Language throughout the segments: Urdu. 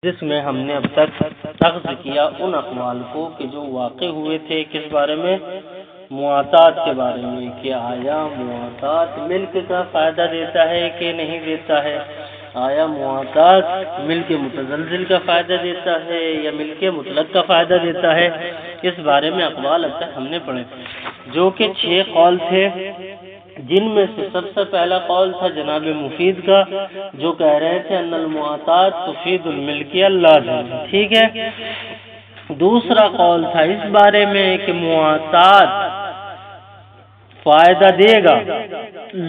جس میں ہم نے اب تک اخذ کیا ان اقوال کو کہ جو واقع ہوئے تھے کس بارے میں، مواطات کے بارے میں، کہ آیا مواطات ملک کا فائدہ دیتا ہے کہ نہیں دیتا ہے، آیا مواطات ملک متزلزل کا فائدہ دیتا ہے یا ملک مطلق کا فائدہ دیتا ہے، اس بارے میں اقوال اب تک ہم نے پڑھے جو کہ 6 قول تھے، جن میں سے سب سے پہلا قول تھا جناب مفید کا جو کہہ رہے تھے ان المواطات تفید الملکیہ اللازم، ٹھیک ہے۔ دوسرا قول تھا اس بارے میں کہ مواطات فائدہ دے گا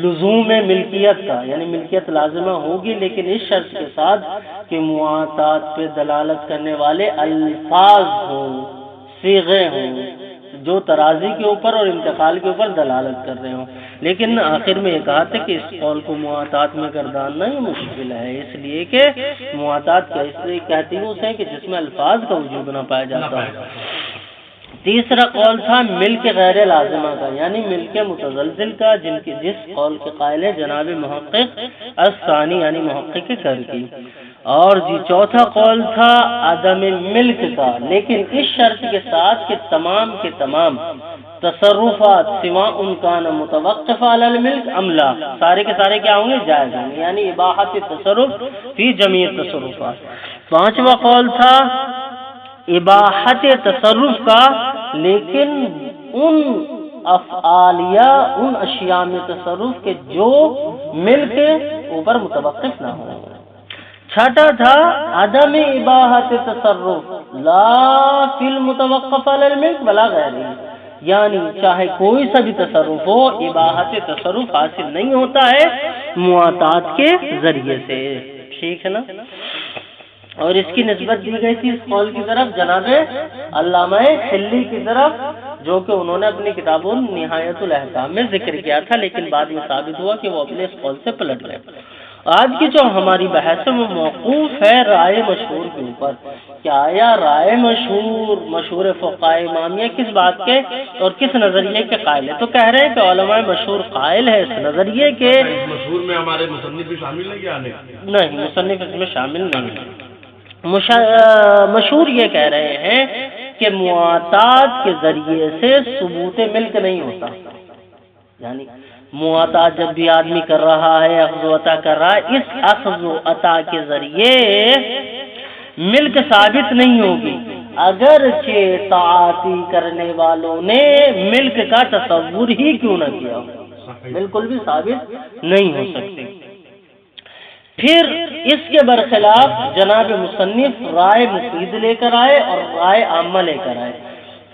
لزوم ملکیت کا، یعنی ملکیت لازمہ ہوگی لیکن اس شرط کے ساتھ کہ مواطات پہ دلالت کرنے والے الفاظ ہوں، صیغے ہوں جو ترازی کے اوپر اور انتقال کے اوپر دلالت کر رہے ہوں، لیکن آخر میں یہ کہا تھا کہ اس قول کو مواطات میں گرداننا ہی مشکل ہے، اس لیے کہ مواطات کا اس لیے کہتی ہوں سے کہ جس میں الفاظ کا وجود نہ پایا جاتا ہے۔ تیسرا قول تھا ملک غیر لازمہ کا، یعنی ملک متزلزل کا، جس قول کے قائل ہے جناب محقق الثانی یعنی محقق کرکی۔ اور چوتھا قول تھا عدم ملک کا، لیکن اس شرط کے ساتھ کہ تمام کے تمام تصرفات سوا ان کا متوقف علی الملک ام لا، سارے کے سارے کیا ہوں گے، جائز ہوں گے، یعنی اباحت تصرف فی جمیع تصرفات۔ پانچواں قول تھا اباحت تصرف کا، لیکن ان افعال یا ان اشیاء میں تصرف کے جو ملک اوپر متوقف نہ ہوں۔ چھٹا تھا عدم اباحت تصرف لا فی المتوقف علی الملک بلا غیرہ، یعنی چاہے کوئی سا بھی تصرف ہو اباحت تصرف حاصل نہیں ہوتا ہے مواطات کے ذریعے سے، ٹھیک ہے نا۔ اور اس کی نسبت دی گئی تھی اس قول کی طرف جناب علامہ حلی کی طرف، جو کہ انہوں نے اپنی کتاب نہایت الاحکام میں ذکر کیا تھا، لیکن بعد میں ثابت ہوا کہ وہ اپنے اس قول سے پلٹ گئے۔ آج کی جو ہماری بحث ہے وہ موقوف ہے رائے مشہور کے اوپر، کیا آیا رائے مشہور فقہاء امامیہ کس بات کے اور کس نظریے کے قائل ہے؟ تو کہہ رہے ہیں کہ علماء مشہور قائل ہے اس نظریے کے، مشہور میں ہمارے مصنف بھی شامل ہے کیا نہیں، مصنف اس میں شامل نہیں ہے۔ مشہور یہ کہہ رہے ہیں کہ مواطات کے ذریعے سے ثبوت ملک نہیں ہوتا، یعنی مواطات جب بھی آدمی کر رہا ہے، اخذ و عطا کر رہا ہے، اس اخذ و عطا کے ذریعے ملک ثابت نہیں ہوگی اگرچہ طاعتی کرنے والوں نے ملک کا تصور ہی کیوں نہ کیا ہو، بالکل بھی ثابت نہیں ہو سکتی۔ پھر اس کے برخلاف جناب مصنف رائے مفید لے کر آئے اور رائے عامہ لے کر آئے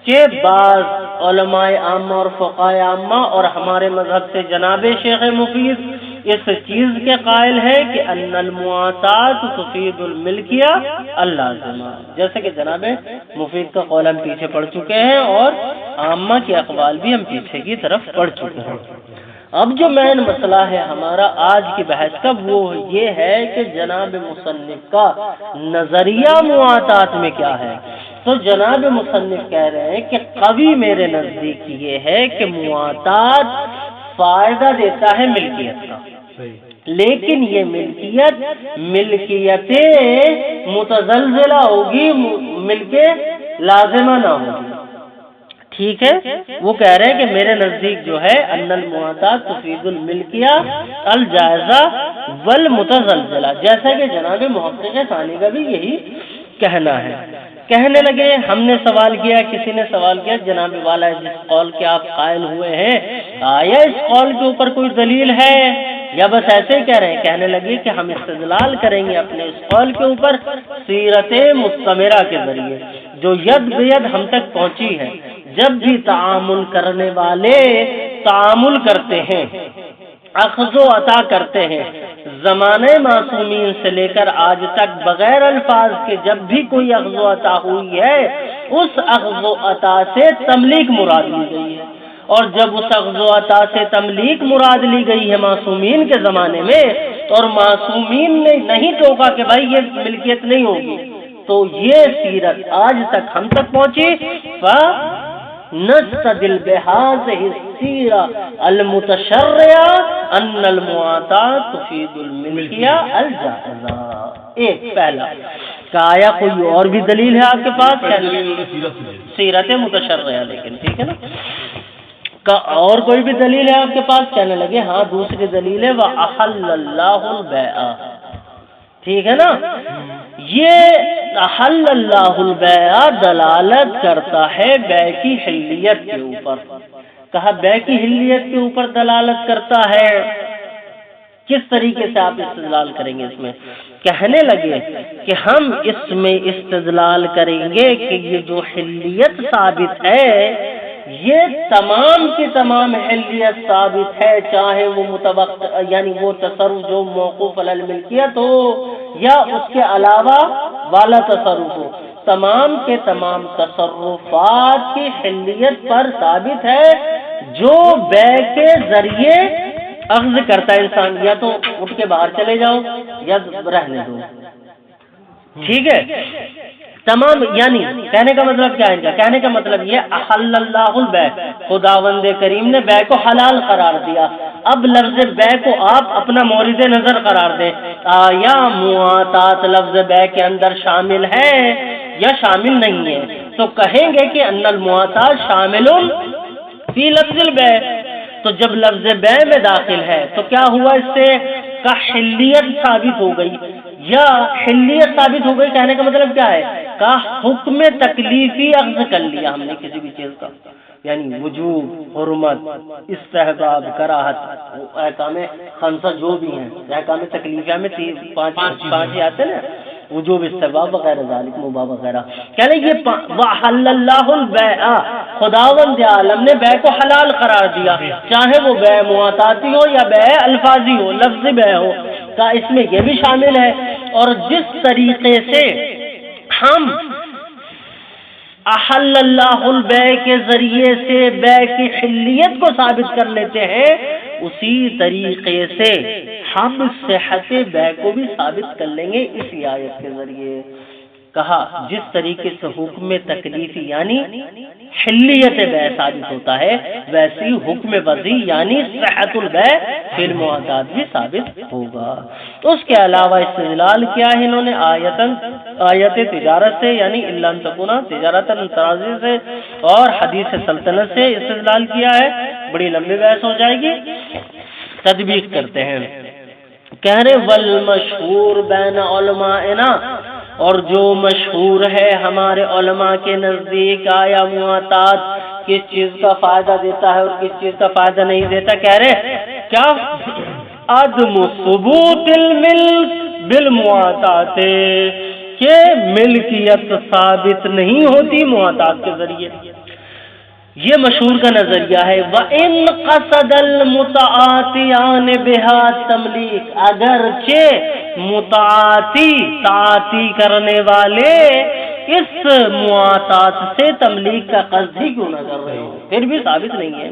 کہ بعض علماء عامہ اور فقہاء عامہ اور ہمارے مذہب سے جناب شیخ مفید اس چیز کے قائل ہے کہ ان المواطات تفید الملکیہ اللازمہ، جیسے کہ جناب مفید کا قول ہم پیچھے پڑھ چکے ہیں اور عامہ کے اقوال بھی ہم پیچھے کی طرف پڑھ چکے ہیں۔ اب جو مین مسئلہ ہے ہمارا آج کی بحث کا وہ یہ ہے کہ جناب مصنف کا نظریہ مواطات میں کیا ہے۔ تو جناب مصنف کہہ رہے ہیں کہ قوی میرے نزدیک یہ ہے کہ مواطات فائدہ دیتا ہے ملکیت کا، لیکن یہ ملکیت متزلزلہ ہوگی، ملک لازمہ نہ ہوگی، ٹھیک ہے۔ وہ کہہ رہے ہیں کہ میرے نزدیک جو ہے ان المواطات تفید الملکیہ الجائزہ والمتزلزلہ، جیسا کہ جناب محقق ثانی کا بھی یہی کہنا ہے۔ کہنے لگے، ہم نے سوال کیا، کسی نے سوال کیا جناب والا جس قول کے آپ قائل ہوئے ہیں آیا اس قول کے اوپر کوئی دلیل ہے یا بس ایسے ہی کہہ رہے ہیں؟ کہنے لگے کہ ہم استدلال کریں گے اپنے اس قول کے اوپر سیرت مستمرہ کے ذریعے جو ید بید ہم تک پہنچی ہے۔ جب بھی تعامل کرنے والے تعامل کرتے ہیں، اخذ و عطا کرتے ہیں، زمانے معصومین سے لے کر آج تک بغیر الفاظ کے جب بھی کوئی اخذ و عطا ہوئی ہے، اس اخذ و عطا سے تملیک مراد لی گئی ہے، اور جب اس اخذ و عطا سے تملیک مراد لی گئی ہے معصومین کے زمانے میں اور معصومین نے نہیں ٹوکا کہ بھائی یہ ملکیت نہیں ہوگی، تو یہ سیرت آج تک ہم تک پہنچی۔ نستدل بهذه السيرة المتشرعة ان المواطات تفيد الملكية الجائزة۔ ایک پہلا کہ آیا کوئی اور بھی دلیل ہے آپ کے پاس؟ سیرت متشرعہ، لیکن ٹھیک ہے نا، کہ اور کوئی بھی دلیل ہے آپ کے پاس؟ کہنے لگے ہاں دوسری دلیل ہے وَأَحَلَّ اللَّهُ الْبَيْعَ، ٹھیک ہے نا. یہ احل اللہ البیع دلالت کرتا ہے بیع کی حلیت کے اوپر. کہا بیع کی حلیت کے اوپر دلالت کرتا ہے، کس طریقے سے آپ استدلال کریں گے اس میں؟ کہنے لگے کہ ہم اس میں استدلال کریں گے کہ یہ جو حلیت ثابت ہے یہ تمام کی تمام حلیت ثابت ہے، چاہے وہ متوقع یعنی وہ تصرف جو موقوف علی الملکیت ہو یا اس کے علاوہ والا تصرف ہو، تمام کے تمام تصرفات کی حلیت پر ثابت ہے جو بیع کے ذریعے اخذ کرتا ہے انسان. یا تو اٹھ کے باہر چلے جاؤ یا رہنے دو، ٹھیک ہے. تمام یعنی کہنے کا مطلب کیا ہے ان کا؟ کہنے کا مطلب یہ احل اللہ البیع، خداوند کریم نے بیع کو حلال قرار دیا. اب لفظ بیع کو آپ اپنا مورد نظر قرار دیں، آیا مواطات لفظ بیع کے اندر شامل ہے یا شامل نہیں ہے؟ تو کہیں گے کہ ان المواطات شامل فی لفظ البیع. تو جب لفظ بیع میں داخل ہے تو کیا ہوا؟ اس سے کا حلیت ثابت ہو گئی یا حلیت ثابت ہو گئی. کہنے کا مطلب کیا ہے؟ کا حکم تکلیفی اخذ کر لیا ہم نے کسی بھی چیز کا، یعنی وجوب، حرمت، استحباب، کراہت، احکام خمسہ جو بھی ہیں، احکام تکلیفیہ میں پانچ ہی آتے ہیں نا، وجوب، استحباب وغیرہ، ذالک، مباح وغیرہ. کہنے یہ وَحَلَّ اللَّهُ الْبَيْعَ، خداوند عالم نے بیع کو حلال قرار دیا، چاہے وہ بیع مواطاتی ہو یا بیع الفاظی ہو، لفظی بیع ہو. کا اس میں یہ بھی شامل ہے. اور جس طریقے سے ہم احل اللہ البیع کے ذریعے سے بیع کی حلیت کو ثابت کر لیتے ہیں، اسی طریقے سے ہم صحت بیع کو بھی ثابت کر لیں گے اسی آیت کے ذریعے. کہا جس طریقے سے حکم تکلیفی یعنی حلیت بیع ثابت ہوتا ہے، ویسی حکم وضعی یعنی صحت البیع فی المعتاد بھی ثابت ہوگا. تو اس کے علاوہ استدلال کیا ہے انہوں نے؟ آیت تجارت سے یعنی الا ان تکون تجارتا تراضی سے اور حدیث سلطنت سے استدلال کیا ہے. بڑی لمبی بحث ہو جائے گی، تطبیق کرتے ہیں. کہہ رہے والمشہور بین علمائنا، اور جو مشہور ہے ہمارے علماء کے نزدیک، آیا مواطات کس چیز کا فائدہ دیتا ہے اور کس چیز کا فائدہ نہیں دیتا. کہہ رہے کیا؟ عدم ثبوت الملک بالمواطات، کہ ملکیت ثابت نہیں ہوتی مواطات کے ذریعے. یہ مشہور کا نظریہ ہے. وَإِن قَصَدَ الْمُتَعَاطِيَانِ بِهَا تَمْلِيكَ، اگرچہ تعاطی کرنے والے اس مواطات سے تملیک کا قصد ہی کیوں نہ کر رہے ہو، پھر بھی ثابت نہیں ہے.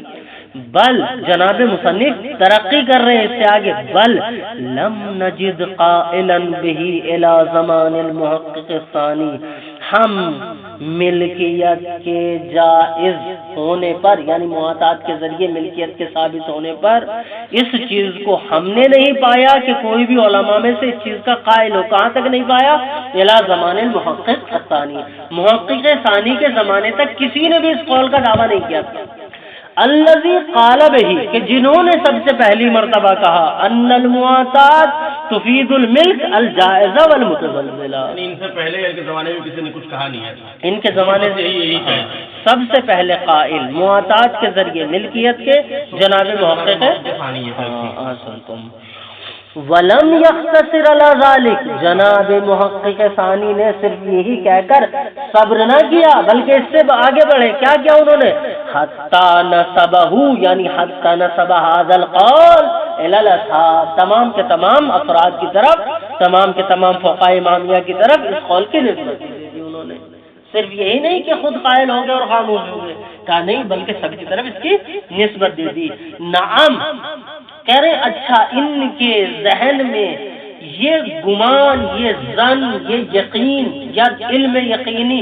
بل جناب مصنف ترقی کر رہے ہیں اس سے آگے، بل لم نجد قائلا به الى زمان المحقق الثانی، ہم ملکیت کے جائز ہونے پر یعنی مواطات کے ذریعے ملکیت کے ثابت ہونے پر اس چیز کو ہم نے نہیں پایا کہ کوئی بھی علماء میں سے اس چیز کا قائل ہو. کہاں تک نہیں پایا؟ الى زمان المحقق الثانی، محقق ثانی کے زمانے تک کسی نے بھی اس قول کا دعویٰ نہیں کیا تھا. الذی قال بہ، کہ جنہوں نے سب سے پہلی مرتبہ کہا ان المواطات تفید الملک الجائزہ والمتزلزلہ. ان سے پہلے ان کے زمانے میں کسی نے کچھ کہا نہیں ہے. ان کے زمانے سے سب سے پہلے قائل مواطات کے ذریعے ملکیت کے جناب محقق ہے. ولم یختصر علی ذلک، جناب محقق ثانی نے صرف یہی کہہ کر صبر نہ کیا بلکہ اس سے آگے بڑھے. کیا کیا انہوں نے؟ حتی نسبہ یعنی حتی نسب ھذا القول الی الاصحاب، تمام کے تمام افراد کی طرف، تمام کے تمام فقہاء امامیہ کی طرف اس قول کی نسبت دے دی انہوں نے. صرف یہی نہیں کہ خود قائل ہو گئے اور خاموش ہو گئے، کہا نہیں بلکہ سب کی طرف اس کی نسبت دے دی. نعم، کہہ رہے اچھا ان کے ذہن میں یہ گمان، یہ ظن، یہ یقین یا علم یقینی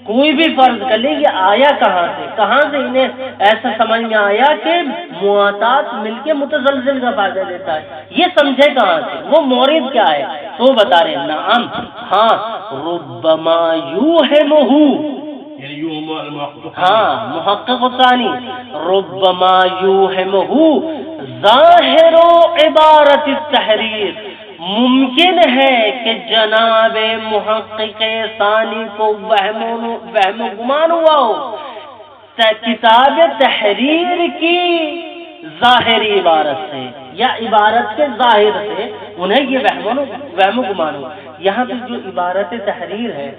کوئی بھی فرض کر لے، یہ آیا کہاں سے انہیں ایسا سمجھ میں آیا کہ مواطات مل کے متزلزل کا فائدہ دیتا ہے؟ یہ سمجھے کہاں سے؟ وہ مورد کیا ہے؟ تو بتا رہے نعم ہاں ربما یوہمہ ہاں محقق ثانی ربما یوہمہ ظاہر عبارت التحریر ممکن ہے کہ جناب محقق ثانی کو وہم گمان ہوا ہو کتاب تحریر کی ظاہری عبارت سے یا عبارت کے ظاہر سے انہیں یہ وہم گمان ہو. یہاں پہ جو عبارت تحریر ہے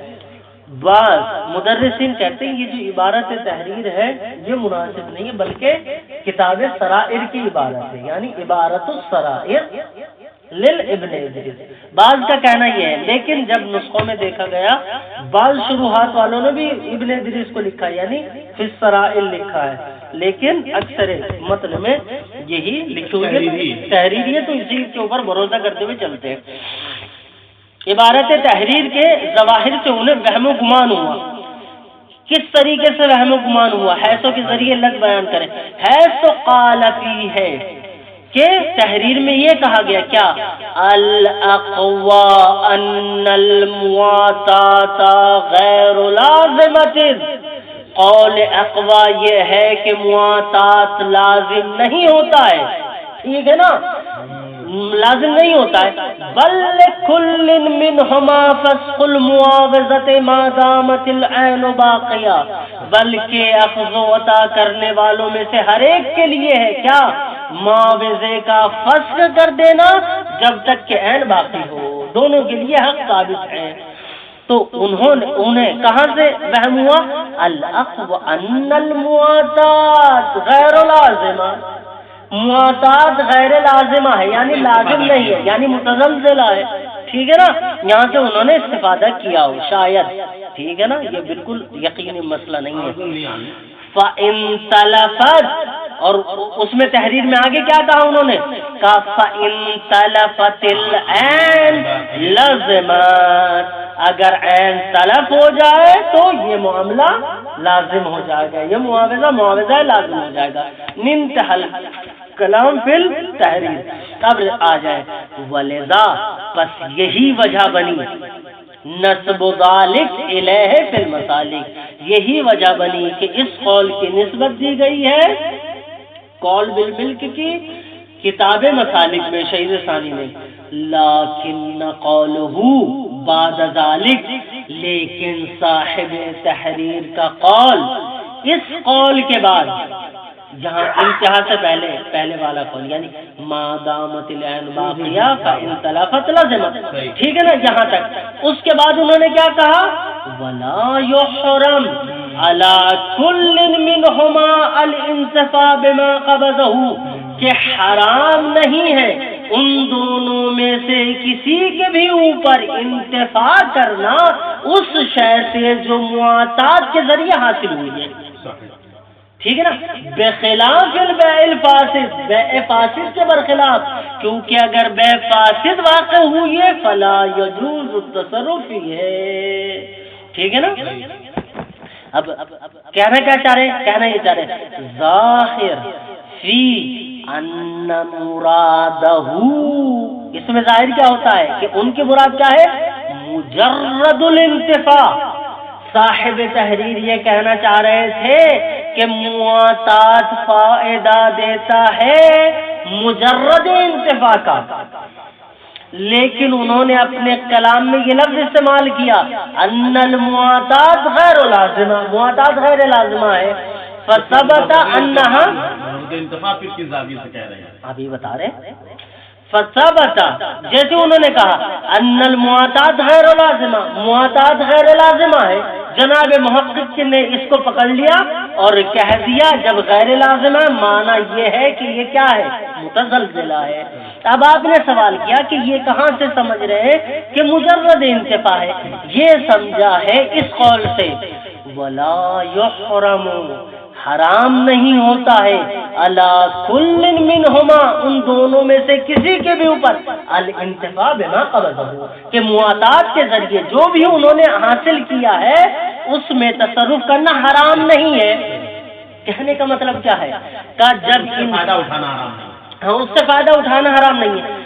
بعض مدرسین کہتے ہیں یہ جو عبارت تحریر ہے یہ مناسب نہیں ہے بلکہ کتاب سرائر کی عبارت ہے یعنی عبارت السرائر للابن ادریس. بعض کا کہنا یہ ہے لیکن جب نسخوں میں دیکھا گیا بعض شروحات والوں نے بھی ابن ادریس کو لکھا یعنی فی السرائر لکھا ہے لیکن اکثر متن میں یہی لکھی ہوئی تحریر ہے تو اسی کے اوپر بھروسہ کرتے ہوئے چلتے ہیں. عبارت تحریر کے ظواہر سے انہیں وہم و گمان ہوا. کس طریقے سے وہم و گمان ہوا؟ حیث کے ذریعے لفظ بیان کریں. حیث قال فی ہے کہ تحریر میں یہ کہا گیا کیا الاقوا ان المواتات غیر لازمۃ. قول اقوا یہ ہے کہ مواتات لازم نہیں ہوتا ہے. ٹھیک ہے نا لازم نہیں ہوتا ہے. بل کل منہما فسخ المعاوضۃ ما دامت العین باقیہ بلکہ اخذ و عطا کرنے والوں میں سے ہر ایک کے لیے ہے کیا معاوضے کا فسخ کر دینا جب تک کہ عین باقی ہو. دونوں کے لیے حق ثابت ہے. تو انہیں کہاں سے وہم ہوا الاقوا ان المواتات غیر لازمہ. مواتات غیر لازمہ ہے یعنی لازم نہیں ہے یعنی متزلزلہ ہے. ٹھیک ہے نا یہاں سے انہوں نے استفادہ کیا ہو شاید. ٹھیک ہے نا یہ بالکل یقینی مسئلہ نہیں ہے. فَإِن تَلَفَتْ اور اس میں تحریر میں آگے کیا کہا انہوں نے کہا فَإِن تَلَفَتِ الْعَيْنُ لَازِمَتْ اگر عین تلف ہو جائے تو یہ معاملہ لازم ہو جائے گا یہ معاوضہ لازم ہو جائے گا. منتہل کلام فی التحریر. اب آ جائے ولذا بس یہی وجہ بنی نسب ذالک الیہ فی المسالک یہی وجہ بنی کہ اس قول کی نسبت دی گئی ہے قول بالملک کی کتاب مسالک میں شہید ثانی میں. لیکن قولہ بعد ذالک لیکن صاحب تحریر کا قول اس قول کے بعد جہاں انتہا سے پہلے والا قول یعنی ما دامت العین باقیہ فإن تلفت لازمۃ. ٹھیک ہے نا یہاں تک. اس کے بعد انہوں نے کیا کہا ولا یحرم علی کل منہما الانتفاع بما قبضہ کہ حرام نہیں ہے ان دونوں میں سے کسی کے بھی اوپر انتفاع کرنا اس شے سے جو معاطات کے ذریعے حاصل ہوئی ہے. ٹھیک ہے نا بخلاف البیع الفاسد بیع فاسد کے برخلاف کیونکہ اگر بیع فاسد واقع ہوئی ہے فلا یجوز التصرف ہے. ٹھیک ہے نا. اب کہنا کیا چاہ رہے ہیں کہنا یہ چاہ رہے ہیں ظاہر فی ان مرادہ اس میں ظاہر کیا ہوتا ہے کہ ان کی مراد کیا ہے مجرد الانتفاع. صاحب تحریر یہ کہنا چاہ رہے تھے کہ معاطات فائدہ دیتا ہے مجرد انتفاع کا لیکن انہوں نے اپنے کلام میں یہ لفظ استعمال کیا ان المعاطات غیر لازمہ معاطات غیر لازمہ ہے. فثبت انہا انتفاع پھر کس زاویے سے کہہ رہے ہیں ابھی بتا رہے فثبت جیسے انہوں نے کہا ان المعاطات غیر لازمہ معاطات غیر لازمہ ہے. جناب محقق نے اس کو پکڑ لیا اور کہہ دیا جب غیر لازمہ معنی یہ ہے کہ یہ کیا ہے متزلزلہ ہے. اب آپ نے سوال کیا کہ یہ کہاں سے سمجھ رہے ہیں کہ مجرد انتفاع ہے. یہ سمجھا ہے اس قول سے ولا یحرم حرام نہیں ہوتا ہے علی کل منہما ان دونوں میں سے کسی کے بھی اوپر الانتفاع بما قبضہ کہ معاطات کے ذریعے جو بھی انہوں نے حاصل کیا ہے اس میں تصرف کرنا حرام نہیں ہے. کہنے کا مطلب کیا ہے کہ جب فائدہ اٹھانا حرام نہیں ہاں اس سے فائدہ اٹھانا حرام نہیں ہے.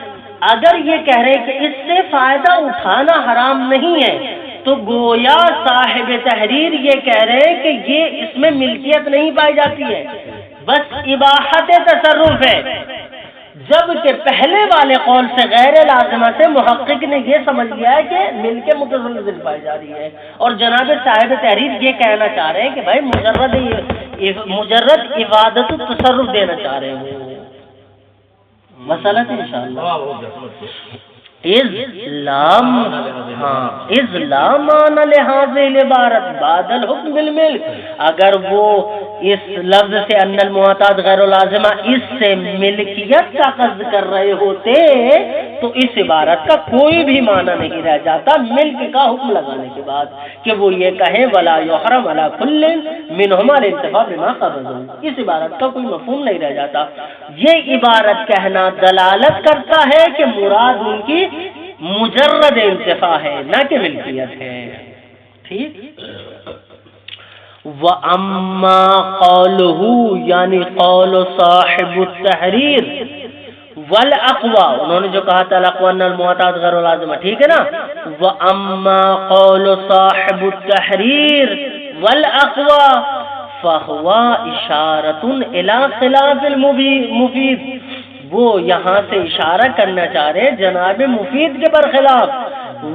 اگر یہ کہہ رہے ہیں کہ اس سے فائدہ اٹھانا حرام نہیں ہے تو گویا صاحب تحریر یہ کہہ رہے ہیں کہ یہ اس میں ملکیت نہیں پائی جاتی ہے، بس اباحت تصرف ہے، جبکہ پہلے والے قول سے غیر لازمہ سے محقق نے یہ سمجھ لیا ہے کہ مل کے متزلزل پائی جا رہی ہے، اور جناب صاحب تحریر یہ کہنا چاہ رہے ہیں کہ بھائی مجرد عبادت تصرف دینا چاہ رہے ہیں مسئلہ انشاءاللہ اسلام لحاظ العبارت بعد الحکم بالملک، اگر وہ اس لفظ سے ان المعتاد غیر لازمہ اس سے ملکیت کا قصد کر رہے ہوتے تو اس عبارت کا کوئی بھی معنی نہیں رہ جاتا ملک کا حکم لگانے کے بعد کہ وہ یہ کہیں ولا یحرم علی کل منہما الانتفاع بما قبض، اس عبارت کا کوئی مفہوم نہیں رہ جاتا۔ یہ عبارت کہنا دلالت کرتا ہے کہ مراد ان کی مجرد انتفاع ہے نہ کہ ملکیت ہے، ٹھیک۔ وَأَمَّا قَوْلُهُ یعنی قول صاحب التحریر والاقوا، انہوں نے جو کہا تھا الاقوا ان المعتاد غیر لازمہ، ٹھیک ہے نا۔ وَأَمَّا قَوْلُ صاحب التحریر والاقوا فَهُوَ إِشَارَةٌ إِلَى خِلَافِ الْمُفِيدِ، وہ یہاں سے اشارہ کرنا چاہ رہے ہیں جناب مفید کے برخلاف،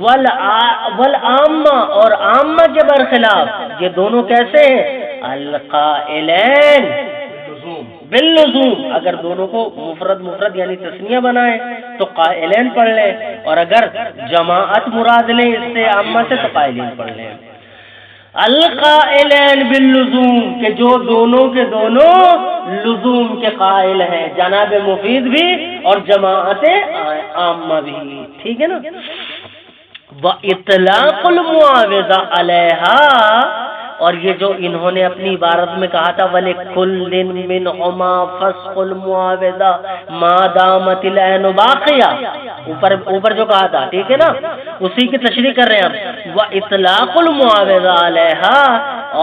والعامہ اور عامہ کے برخلاف۔ یہ دونوں کیسے ہیں؟ القائلین باللزوم، اگر دونوں کو مفرد یعنی تثنیہ بنائیں تو قائلین پڑھ لیں، اور اگر جماعت مراد لیں اس سے عامہ سے تو قائلین پڑھ لیں۔ القائلین باللزوم کہ جو دونوں کے دونوں لزوم کے قائل ہیں، جناب مفید بھی اور جماعت عامہ بھی، ٹھیک ہے نا۔ وَإِطْلَاقُ الْمُعَاوِضَةِ عَلَيْهَا، اور یہ جو انہوں نے اپنی عبارت میں کہا تھا وَلِكُلٍّ مِّنْهُمَا فَسْخُ الْمُعَاوِضَةِ مَا دَامَتِ الْعَيْنُ بَاقِيَةً، اوپر جو کہا تھا، ٹھیک ہے نا، اسی کی تشریح کر رہے ہیں ہم۔ وَإِطْلَاقُ الْمُعَاوِضَةِ عَلَيْهَا،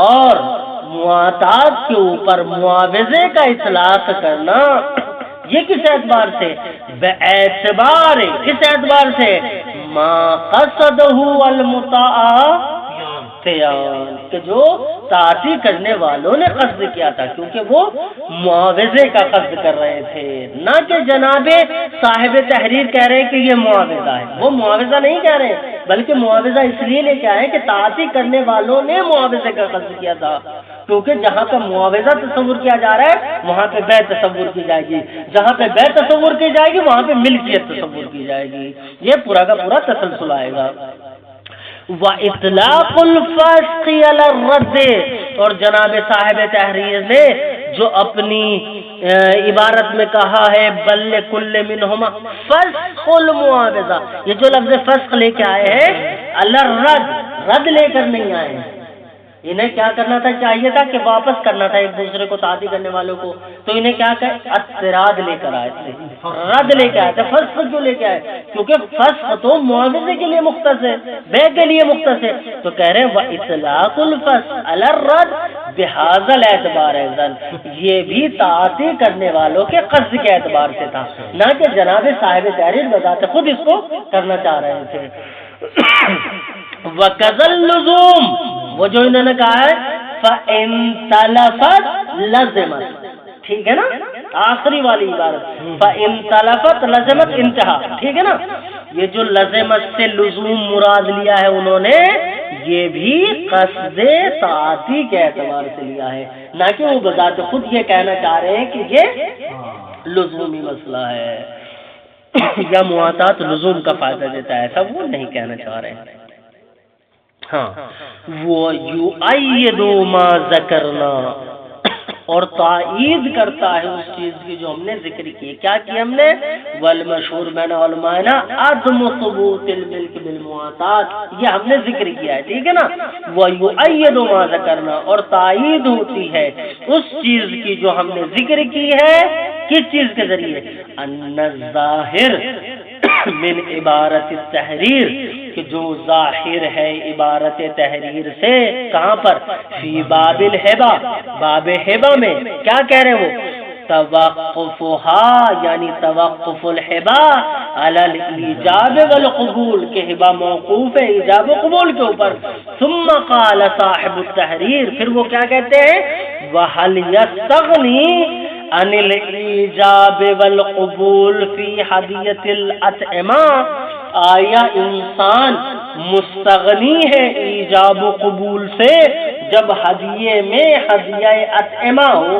اور معتاد کے اوپر معاوضے کا اطلاق کرنا، یہ کس اعتبار سے؟ باعتبار، کس اعتبار سے؟ ما قصدہ المتعاطیان، کہ جو تعاطی کرنے والوں نے قصد کیا تھا، کیونکہ وہ معاوضے کا قصد کر رہے تھے، نہ کہ جناب صاحب تحریر کہہ رہے کہ یہ معاوضہ ہے، وہ معاوضہ نہیں کہہ رہے، بلکہ معاوضہ اس لیے لے کے آئے کہ تعاطی کرنے والوں نے معاوضے کا قصد کیا تھا، کیونکہ جہاں پہ معاوضہ تصور کیا جا رہا ہے وہاں پہ بے تصور کی جائے گی، جہاں پہ بے تصور کی جائے گی وہاں پہ ملکیت تصور کی جائے گی، یہ پورا کا پورا تسلسل آئے گا۔ وَإِطْلَاقُ الْفَسْقِ عَلَى الرَّدِّ، اور جناب صاحب تحریر نے جو اپنی عبارت میں کہا ہے بل کل منہما فسخ المعاوضہ، یہ جو لفظ فسخ لے کے آئے ہیں الرد، رد لے کر نہیں آئے ہیں، انہیں کیا کرنا تھا، چاہیے تھا کہ واپس کرنا تھا ایک دوسرے کو تعدی کرنے والوں کو، تو انہیں کیا کہ اعتراض لے کر آئے تھے، رد لے کے آئے تھے۔ فسخ کیوں لے کے آئے؟ کیونکہ فسخ تو معاوضے کے لیے مختص ہے، بے کے لیے مختص ہے، تو کہہ رہے ہیں وَإِطْلَاقُ الْفَسْخِ عَلَى الرَّدِّ بِهَذَا الْاعْتِبَارِ، یہ بھی تعاطی کرنے والوں کے قصد کے اعتبار سے تھا، نہ کہ جناب صاحب تحریر بذات خود اس کو کرنا چاہ رہے تھے۔ وَكَذَا اللُّزُومُ، وہ جو انہوں نے کہا ہے فَإِن تَلَفَتْ لَزِمَتْ، ٹھیک ہے نا، آخری والی عبارت فَإِن تَلَفَتْ لَزِمَتْ انتہا، ٹھیک ہے نا۔ یہ جو لزمت سے لزوم مراد لیا ہے انہوں نے، یہ بھی قصد تعاطی کے اعتبار سے لیا ہے، نہ کہ وہ بذات خود یہ کہنا چاہ رہے ہیں کہ یہ لزومی مسئلہ ہے یا معاطات لزوم کا فائدہ دیتا ہے، ایسا وہ نہیں کہنا چاہ رہے ہیں۔ ہاں، وہ یؤید ما ذکرنا، اور تائید کرتا ہے اس چیز کی جو ہم نے ذکر کی۔ کیا کی ہم نے؟ والمشہور بین علماء عدم ثبوت الملک بالمعاطات، یہ ہم نے ذکر کیا ہے، ٹھیک ہے نا۔ ویؤید ما ذکرنا، اور تائید ہوتی ہے اس چیز کی جو ہم نے ذکر کی ہے، کس چیز کے ذریعے؟ ان الظاہر من عبارت التحریر، کہ جو ظاہر ہے عبارت تحریر سے، کہاں پر؟ فی باب الہبہ، باب ہبہ میں، کیا کہہ رہے ہیں وہ؟ توقفها یعنی توقف الہبہ علی الایجاب والقبول کہ ہبہ موقوف ہے ایجاب و قبول کے اوپر. ثم قال صاحب التحریر پھر وہ کیا کہتے ہیں وَهَلْ يَسْتَغْنِي عن الایجاب والقبول فی ہدیۃ الاطعمہ آیا انسان مستغنی ہے ایجاب و قبول سے جب ہدیے میں ہدیہ اطعمہ ہو،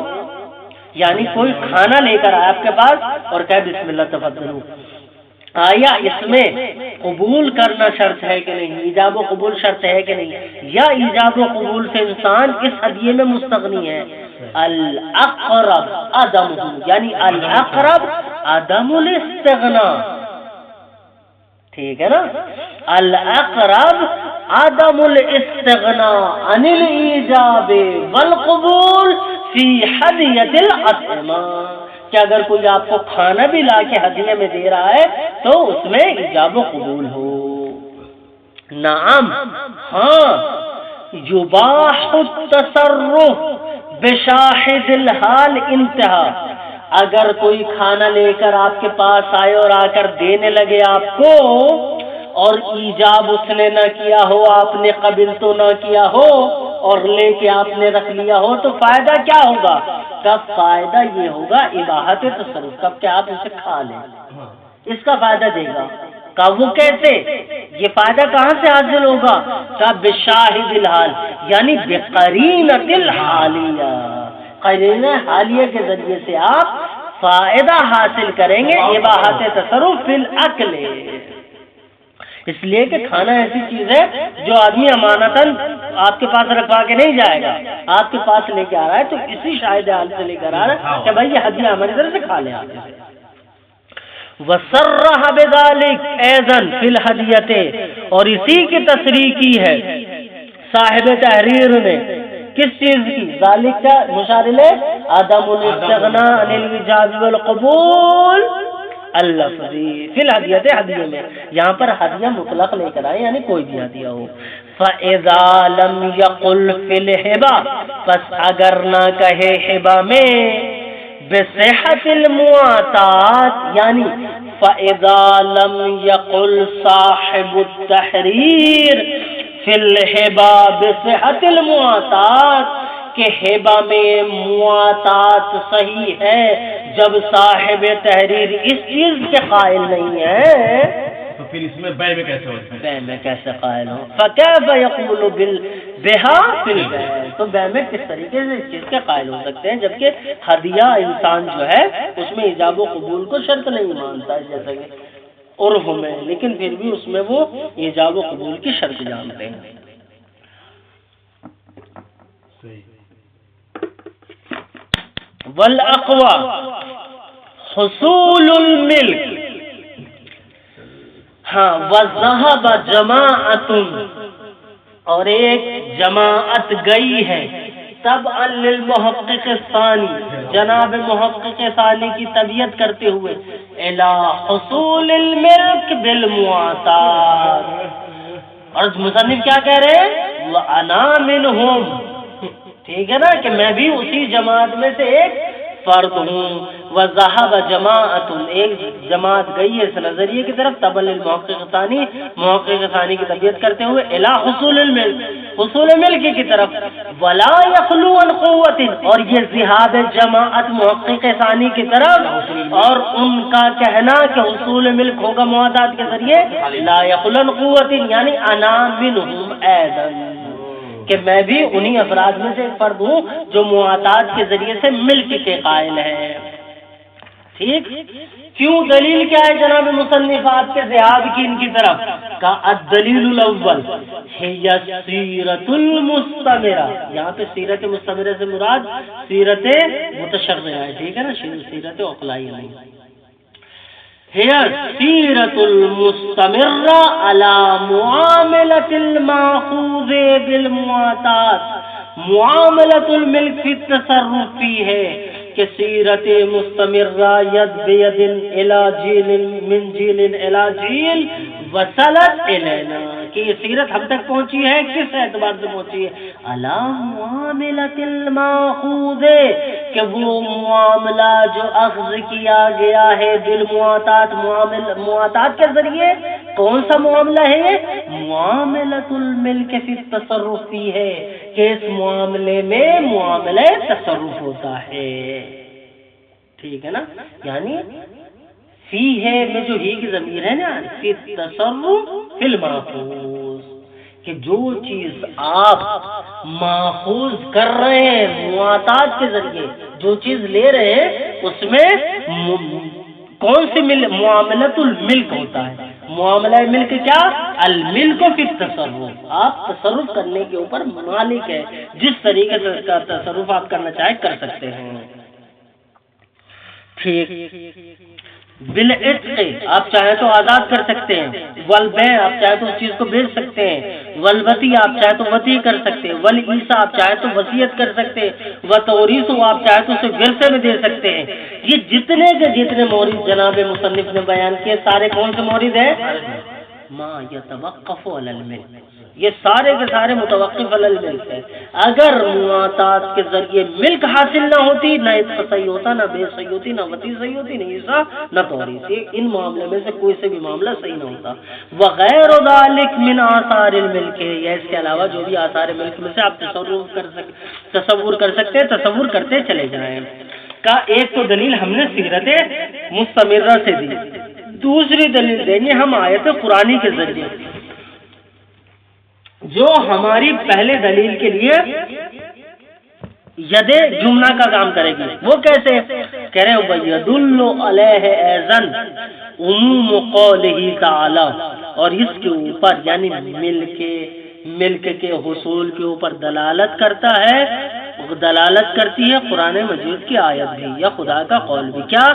یعنی کوئی کھانا لے کر آئے آپ کے پاس اور کہے بسم اللہ تفضلوا، آیا اس میں قبول کرنا شرط ہے کہ نہیں، ایجاب و قبول شرط ہے کہ نہیں، یا ایجاب و قبول سے انسان اس ہدیے میں مستغنی ہے؟ الاقرب عدم، یعنی الاقرب عدم الاستغناء، ٹھیک ہے نا، الاقرب عدم الاستغناء عن الایجاب والقبول فی ہدیۃ الاطعمہ، کہ اگر کوئی آپ کو کھانا بھی لا کے ہدیے میں دے رہا ہے تو اس میں ایجاب و قبول ہو. نعم ہاں، یباح التصرف بشاہد الحال انتہا، اگر کوئی کھانا لے کر آپ کے پاس آئے اور آ کر دینے لگے آپ کو اور ایجاب اس نے نہ کیا ہو، آپ نے قبول تو نہ کیا ہو اور لے کے آپ نے رکھ لیا ہو، تو فائدہ کیا ہوگا؟ کب فائدہ یہ ہوگا اباحت تصرف، کب کہ آپ اسے کھا لیں، اس کا فائدہ دے گا. وہ کیسے؟ یہ فائدہ کہاں سے حاصل ہوگا؟ بشاہد الحال، یعنی بقرینۃ الحالیہ، قرینہ حالیہ کے ذریعے سے آپ فائدہ حاصل کریں گے اباحت تصرف فی الاکل. اس لیے کہ کھانا ایسی چیز ہے جو آدمی امانتاً آپ کے پاس رکھوا کے نہیں جائے گا، آپ کے پاس لے کے آ رہا ہے تو اسی شاہد حال سے لے کر آ رہا ہے کہ بھائی یہ ہدیہ ہماری طرف سے کھا لیں آپ سے. وَصَرَّحَ بِذَلِكَ أَيْضًا فِي الْهَدِيَّةِ، اور اسی کی تصریح کی ہے صاحب تحریر نے، کس چیز کی؟ ذالک کا مشارلے عدم الاستغناء عن الایجاب والقبول اللفظی فی الہدیۃ، ہدیے میں، یہاں پر ہدیہ مطلق لے کر آئے یعنی کوئی بھی ہدیہ ہو. فَإِذَا لَمْ يَقُلْ فِي الْهِبَةِ، پس اگر نہ کہے ہبہ میں بصحت المعاطات، یعنی فَإِذَا لَمْ يَقُلْ صاحب التحریر فی الْهِبَةِ بصحت المعاطات، کہ ہبہ میں معاطات صحیح ہے، جب صاحب تحریر اس چیز کے قائل نہیں ہے تو پھر اس میں بے میں کیسے ہوتا ہے؟ بے میں کیسے قائل ہو؟ فَكَيْفَ يَقُولُ بِهَا فِي الْبَيْعِ، تو بے میں کس طریقے سے اس چیز کے قائل ہو سکتے ہیں جبکہ ہدیہ انسان جو ہے اس میں ایجاب و قبول کو شرط نہیں مانتا ہے جیسا کہ عرف میں، لیکن پھر بھی اس میں وہ ایجاب و قبول کی شرط جانتے ہیں. والاقوى حصول الملک، ہاں، وذهب جماعت، اور ایک جماعت گئی ہے، تبعا للمحقق الثانی، جناب محقق ثانی کی تبعیت کرتے ہوئے، الى حصول الملک بالمعاطات. اور مصنف کیا کہہ رہے ہیں؟ وانا منہم، ٹھیک ہے نا، کہ میں بھی اسی جماعت میں سے ایک فرد ہوں. وذهب جماعت، ایک جماعت گئی ہے اس نظریے کی طرف، تبع للمحقق ثانی، محقق ثانی کی تربیت کرتے ہوئے، الى حصول الملک، حصول ملک کی طرف. ولا يخلو عن قوت، اور یہ ذهاب جماعت محقق ثانی کی طرف اور ان کا کہنا کہ حصول ملک ہوگا معاطات کے ذریعے، لا يخلو عن قوت، یعنی انا منهم ايضا، کہ میں بھی انہی افراد میں سے ایک فرد ہوں جو معاطات کے ذریعے سے ملک کے قائل ہے. ٹھیک، کیوں؟ دلیل کیا ہے جناب مصنفات کے ذہاب کی ان کی طرف کا؟ الدلیل الاول ہی سیرت المستمرہ، یہاں پہ سیرت مستمرہ سے مراد سیرت متشرعہ ہے، ٹھیک ہے نا، سیرت عقلائیہ نہیں. هي سیرت المستمرہ علی معاملۃ الماخوذ بالمعاطات، معاملۃ الملک فی التصرف فی ہے، کہ سیرت مستمرہ ید بید الی جیل من جیل الی جیل وصلت الینا، کہ یہ سیرت ہم تک پہنچی ہے کس اعتبار سے پہنچی ہے؟ علی معاملۃ الماخوذ، کہ وہ معاملہ جو اخذ کیا گیا ہے بالمعاطات، معاطات کے ذریعے. کون سا معاملہ ہے یہ؟ معاملۃ الملک فی التصرف فی ہے، کہ اس معاملے میں معاملہ تصرف ہوتا ہے. ٹھیک ہے نا؟ یعنی فی ہے میں جو ہی کی ضمیر ہے نا، فی التصرف فی الماخوذ، کہ جو چیز آپ ماخوذ کر رہے ہیں معاطات کے ذریعے، جو چیز لے رہے ہیں اس میں کون سی معاملۃ الملک ہوتا ہے. معاملہ ملک کیا؟ الملک فی التصرف، آپ تصرف کرنے کے اوپر مالک ہے، جس طریقے سے کا تصرف آپ کرنا چاہے کر سکتے ہیں. ٹھیک. بالعتق آپ چاہے تو آزاد کر سکتے ہیں، والبیع آپ چاہے تو اس چیز کو بیچ سکتے ہیں، والوتی آپ چاہے تو وتی کر سکتے ہیں، والعیسا آپ چاہے تو وصیت کر سکتے ہیں، وتوریث آپ چاہے تو اسے ورثے میں دے سکتے ہیں. یہ جتنے کے جتنے مورد جناب مصنف نے بیان کیے سارے کون سے مورد ہیں؟ ما یتوقف علی الملک، یہ سارے کے سارے متوقف علی الملک ہے. اگر معاطات کے ذریعے ملک حاصل نہ ہوتی، نہ عتق صحیح ہوتا، نہ بے صحیح ہوتی، نہ وتی صحیح ہوتی، نہ عیسا، نہ توریث، ان معاملے میں سے کوئی سے بھی معاملہ صحیح نہ ہوتا. وغیر ذلک من آثار الملک، یا اس کے علاوہ جو بھی آثار ملک میں سے آپ تصور کر سکتے، تصور کرتے چلے جائیں. کا ایک تو دلیل ہم نے سیرت مستمرہ سے دی، دوسری دلیل دیں گے ہم آیت قرآنی کے ذریعے، جو ہماری پہلے دلیل کے لیے ید جملہ کا کام کرے گی. وہ کیسے کہہ رہے ہیں؟ وَيَدُلُّ عَلَيْهِ أَيْضًا عموم قوله تعالی، اور اس کے اوپر یعنی ملک کے حصول کے اوپر دلالت کرتا ہے، دلالت کرتی ہے قرآن مجید کی آیت بھی یا خدا کا قول بھی. کیا؟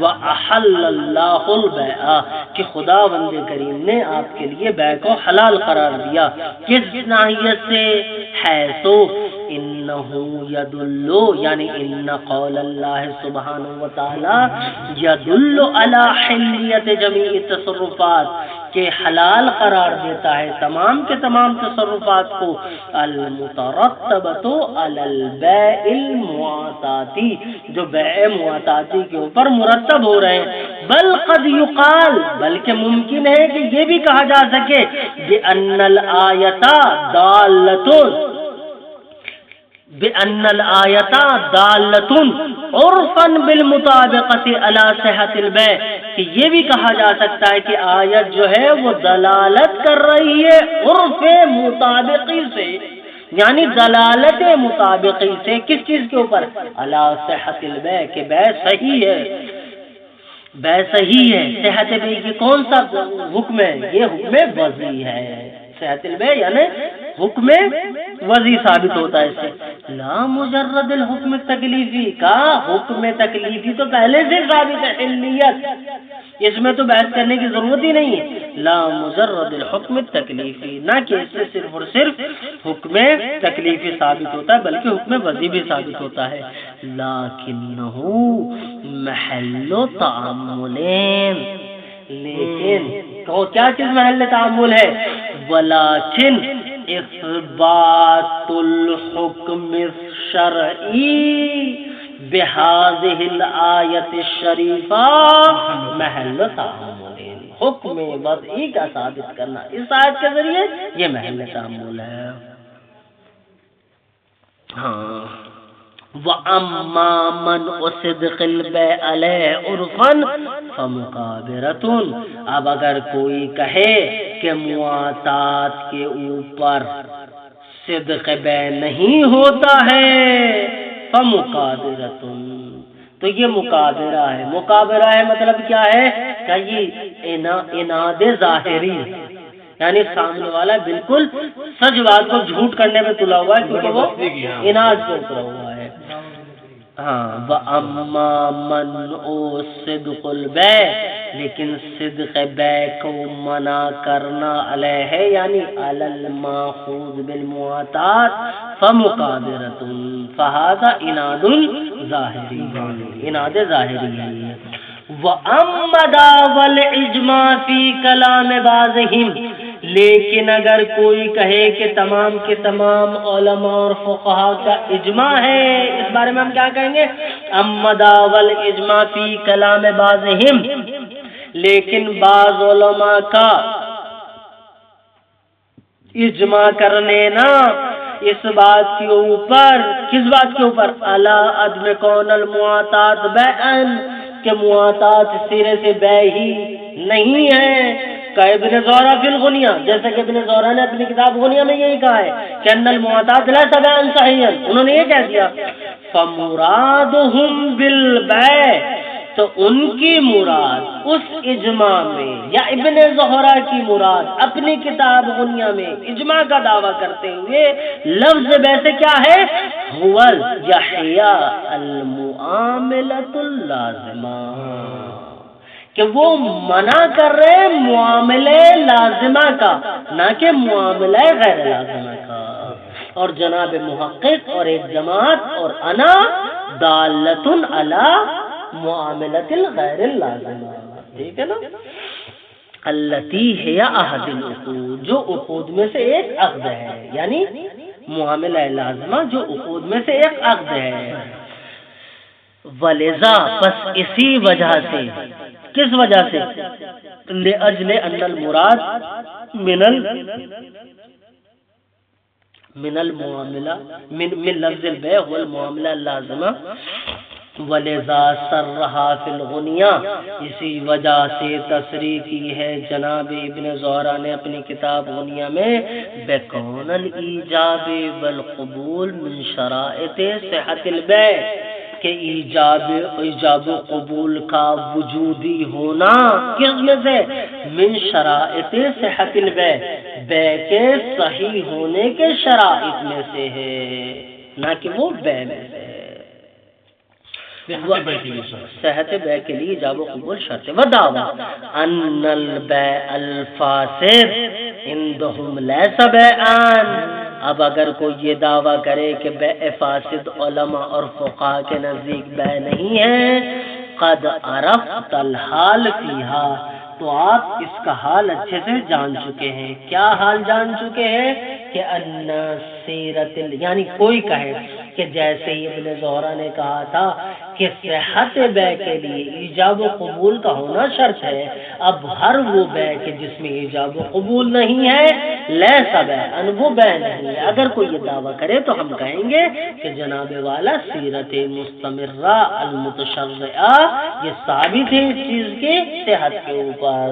وَأَحَلَّ اللَّهُ الْبَيْعَ، کہ خدا بند کریم نے آپ کے لیے بیع کو حلال قرار دیا. کس ناحیت سے؟ حیثو انہو یدلو، یعنی ان قول اللہ سبحانہ وتعالی یدلو علی حلیت جمیع التصرفات، کہ حلال قرار دیتا ہے تمام کے تمام تصرفات کو، المترتبۃ علی البیع المعاطاتی، جو بیع معاطاتی کے اوپر مرتب ہو رہے ہیں. بل قد یقال، بلکہ ممکن ہے کہ یہ بھی کہا جا سکے بأن الآیۃ دالۃ عرفا بالمطابقۃ علی صحۃ البیع، کہ یہ بھی کہا جا سکتا ہے کہ آیت جو ہے وہ دلالت کر رہی ہے عرف مطابقی سے، یعنی دلالت مطابقی سے کس چیز کے اوپر؟ علی صحۃ البیع، کہ بیع صحیح ہے، بیع صحیح ہے. صحت بیع کی کون سا حکم ہے؟ یہ حکم وضعی ہے. صحت البیع یعنی حکم وضعی ثابت ہوتا ہے اس سے. لا مجرد الحکم تکلیفی، کا حکم تکلیفی تو پہلے سے ثابت ہے، حلیت، اس میں تو بحث کرنے کی ضرورت ہی نہیں ہے. لا مجرد الحکم تکلیفی، نہ کہ اس سے صرف اور صرف حکم تکلیفی ثابت ہوتا ہے بلکہ حکم وضعی بھی ثابت ہوتا ہے. لیکنہ محل تعاملین، لیکن کیا چیز محل تعامل ہے؟ ولیکن اثبات الحکم الشرعی بہذہ الآیت الشریفہ محل تعامل، حکم وضعی کا ثابت کرنا اس آیت کے ذریعے یہ محل تعامل ہے. ہاں. وَأَمَّا مَنْعُ صِدْقِ الْبَيْعِ عَلَيْهِ عُرْفًا فَمُقَابِرَةٌ، اب اگر کوئی کہے کہ معاطات کے اوپر صدق بیع نہیں ہوتا ہے، فَمُقَابِرَةٌ، تو یہ مقابرہ ہے. مقابرہ ہے مطلب کیا ہے؟ کہ یہ اناد ظاہری، یعنی سامنے والا بالکل سچ بات کو جھوٹ کرنے پہ تلا ہوا ہے کیونکہ وہ اناد پہ اترا ہوا ہے. ہاں. وَأَمَّا مَنْعُ صِدْقُ الْبَيْعِ، لیکن صدق بیع کو منع کرنا علیہ یعنی علی الماخوذ بالمعاطات، فَمُقَابِرَةٌ، فَهَذَا اناد ظاہری، اناد ظاہری ہے. وَأَمَّا دَعْوَى الْإِجْمَاعِ فِي كَلَامِ بَعْضِهِمْ، لیکن اگر کوئی کہے کہ تمام کے تمام علماء اور فقہا کا اجماع ہے، اس بارے میں ہم کیا کہیں گے؟ اما داول اجماع فی کلام بعضہم، لیکن بعض علماء کا اجماع کرنے نا اس بات کے اوپر، کس بات کے اوپر؟ الا عدم کون المعاطات بیعن، کہ معاطات سرے سے بے ہی نہیں ہے، کہ ابن زہرہ فی الغنیہ، جیسا کہ ابن زہرہ نے اپنی کتاب غنیہ میں یہی کہا ہے کہ ان المعاطات لیس بیعن صحیحا، انہوں نے یہ کہہ دیا فمرادہم بالبیع، تو ان کی مراد اس اجماع میں، یا ابن زہرہ کی مراد اپنی کتاب غنیہ میں اجماع کا دعویٰ کرتے ہوئے لفظ ویسے کیا ہے؟ هو یحییٰ المعاملۃ اللازمہ، کہ وہ منع کر رہے معاملے لازمہ کا، نہ کہ معاملہ غیر لازمہ کا۔ اور جناب محقق اور ایک جماعت اور انا دالۃ علی معاملۃ الغیر اللازمہ، ٹھیک ہے نا؟ التی ہے عہد العقود، جو عقود میں سے ایک عقد ہے، یعنی معاملہ لازمہ جو عقود میں سے ایک عقد ہے۔ ولذا، پس اسی وجہ سے، کس وجہ سے؟ لأجل ان المراد من المعاملہ من لفظ البیع هو المعاملہ اللازمہ، ولذا صرحا فی الغنیہ، اسی وجہ سے تصریح کی ہے جناب ابن زہرہ نے اپنی کتاب غنیہ میں بکون الایجاب والقبول من شرائط صحت البیع، کہ ایجاب و قبول کا وجودی ہونا کس میں سے؟ من شرائط صحت البیع، بیع کے صحیح ہونے کے شرائط میں سے ہے، نہ کہ وہ بیع میں سے ہے۔ صحت بیع کے لیے ایجاب و قبول شرط ہے۔ ودعویٰ ان البیع الفاسد عندهم لیس بیعان، اب اگر کوئی یہ دعویٰ کرے کہ بیع فاسد علماء اور فقہا کے نزدیک بیع نہیں ہے، قد عرفت الحال فیہا، تو آپ اس کا حال اچھے سے جان چکے ہیں۔ کیا حال جان چکے ہیں؟ کہ ان سیرت یعنی کوئی کہے کہ جیسے ہی ابن زہرہ نے کہا تھا کہ صحت بیع کے لیے ایجاب و قبول کا ہونا شرط ہے، اب ہر وہ بیع کہ جس میں ایجاب و قبول نہیں ہے لیس بیع، وہ بیع نہیں ہے۔ اگر کوئی یہ دعویٰ کرے تو ہم کہیں گے کہ جناب والا سیرت مستمرہ المتشرعہ، یہ ثابت ہے اس چیز کی صحت کے اوپر،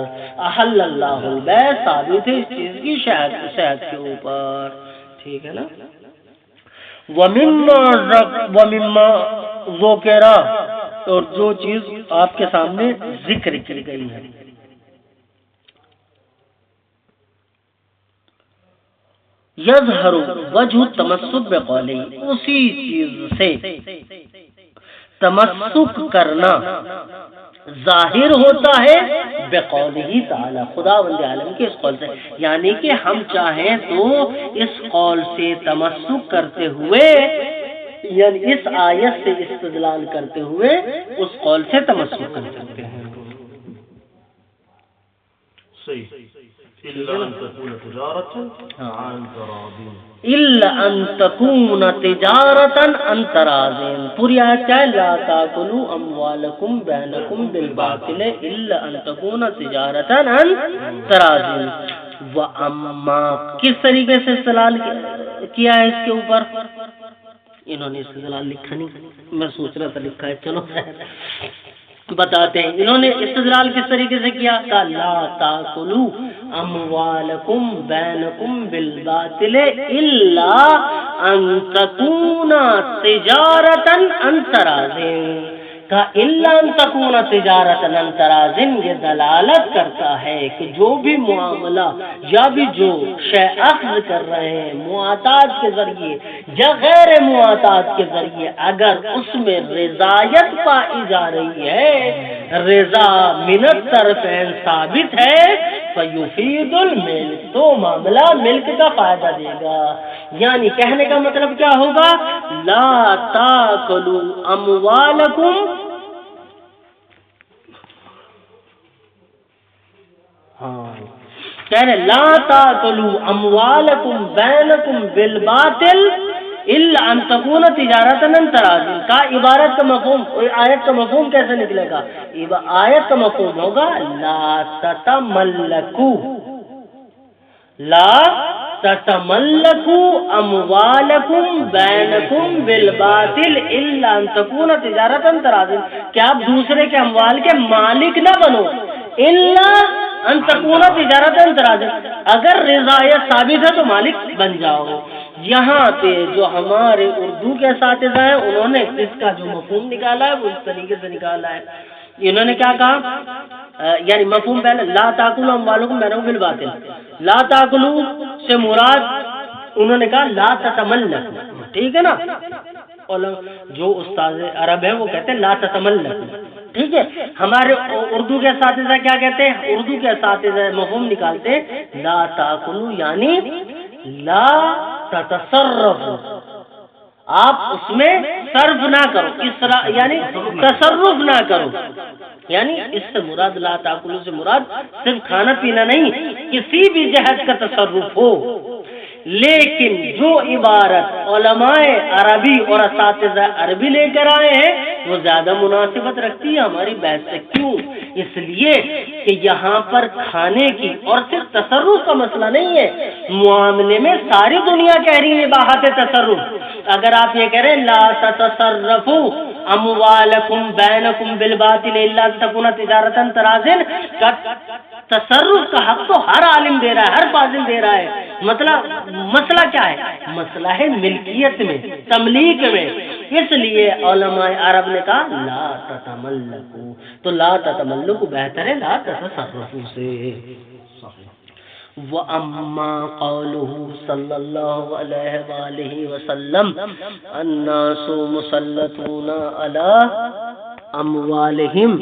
احل اللہ البیع، ثابت ہے اس چیز کی صحت کے اوپر، ٹھیک ہے نا؟ وَمِمَّا ذُكِرَ، اور جو چیز آپ کے سامنے ذکر کی گئی ہے، یظہر وجہ تمسک بقولہ، اسی چیز سے تمسک کرنا ظاہر ہوتا ہے بقولہ تعالی، خداوند عالم کے اس قول سے، یعنی کہ ہم چاہیں تو اس قول سے تمسک کرتے ہوئے، یعنی اس آیت سے استدلال کرتے ہوئے اس قول سے تمسک کر سکتے ہیں۔ صحیح، الا ان تكون تجارة عن تراض، الا ان تكون تجارة عن تراض، پوری آیت کیا ہے؟ لا تاكلوا اموالكم بينكم بالباطل الا ان تكون تجارة عن تراض۔ واما، کس طریقے سے استدلال کیا ہے اس کے اوپر؟ انہوں نے استدلال لکھا نہیں، میں سوچ رہا تھا لکھا ہے، چلو بتاتے ہیں۔ انہوں نے استدلال کس طریقے سے کیا؟ لا تاکلوا اموالکم بینکم بالباطل الا ان تکون تجارتا عن تراض، کا الا ان تکون تجارتا عن تراض، یہ دلالت کرتا ہے کہ جو بھی معاملہ یا بھی جو شے اخذ کر رہے ہیں معاطات کے ذریعے یا غیر معاطات کے ذریعے، اگر اس میں رضایت پائی جا رہی ہے، رضا من الطرفین ثابت ہے، فیفید الملک، تو معاملہ ملک کا فائدہ دے گا۔ یعنی کہنے کا مطلب کیا ہوگا؟ لا تاکلوا اموالکم، کہہ رہے لا تاکلوا اموالکم بینکم بالباطل الا ان تکون تجارتا عن تراض کا عبارت کا مفہوم آیت کا مفہوم کیسے نکلے گا؟ آیت کا مفہوم ہوگا لا تتملکوا اموالکم بینکم بالباطل الا ان تکون تجارتا عن تراض کہ آپ دوسرے کے اموال کے مالک نہ بنو الا ان تکون تجارتا عن تراض، اگر رضایت ثابت ہے تو مالک بن جاؤ۔ یہاں پہ جو ہمارے اردو کے اساتذہ ہیں انہوں نے اس کا جو مفہوم نکالا ہے وہ اس طریقے سے نکالا ہے، انہوں نے کیا کہا، یعنی مفہوم پہلے لا تاکلوا اموالکم بینکم بالباطل، لا تاکلوا سے مراد انہوں نے کہا لا تتملکوا، ٹھیک ہے نا، جو استاد عرب ہیں وہ کہتے ہیں لا تتملکوا، ٹھیک ہے۔ ہمارے اردو کے اساتذہ کیا کہتے ہیں؟ اردو کے اساتذہ مفہوم نکالتے ہیں لا تاکلوا یعنی لا تتصرف، آپ اس میں صرف نہ کرو، یعنی تصرف نہ کرو، یعنی اس سے مراد لا تاکلوا سے مراد صرف کھانا پینا نہیں، کسی بھی جہت کا تصرف ہو۔ لیکن جو عبارت علماء عربی اور اساتذہ عربی لے کر آئے ہیں وہ زیادہ مناسبت رکھتی ہے ہماری بحث سے۔ کیوں؟ اس لیے کہ یہاں پر کھانے کی اور صرف تصرف کا مسئلہ نہیں ہے، معاملے میں ساری دنیا کہہ رہی ہے باحت تصرف۔ اگر آپ یہ کہہ رہے ہیں لا تتصرفوا اموالکم بینکم بالباطل الا ان تکون تجارتا عن تراض کا تصرف کا حق تو ہر عالم دے رہا ہے، ہر فاضل دے رہا ہے، مطلب مسئلہ کیا ہے؟ مسئلہ ہے ملکیت میں، تملیک میں، اس لیے علماء عرب نے کہا لا تتملکوا، تو لا تتملکوا بہتر ہے لا تتصرفوا سے۔ وَأَمَّا قَوْلُهُ صلی اللہ علیہ وآلہ وسلم النَّاسُ مُسَلَّطُونَ عَلَىٰ أَمْوَالِهِمْ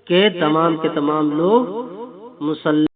کہ تمام کے تمام لوگ مسلط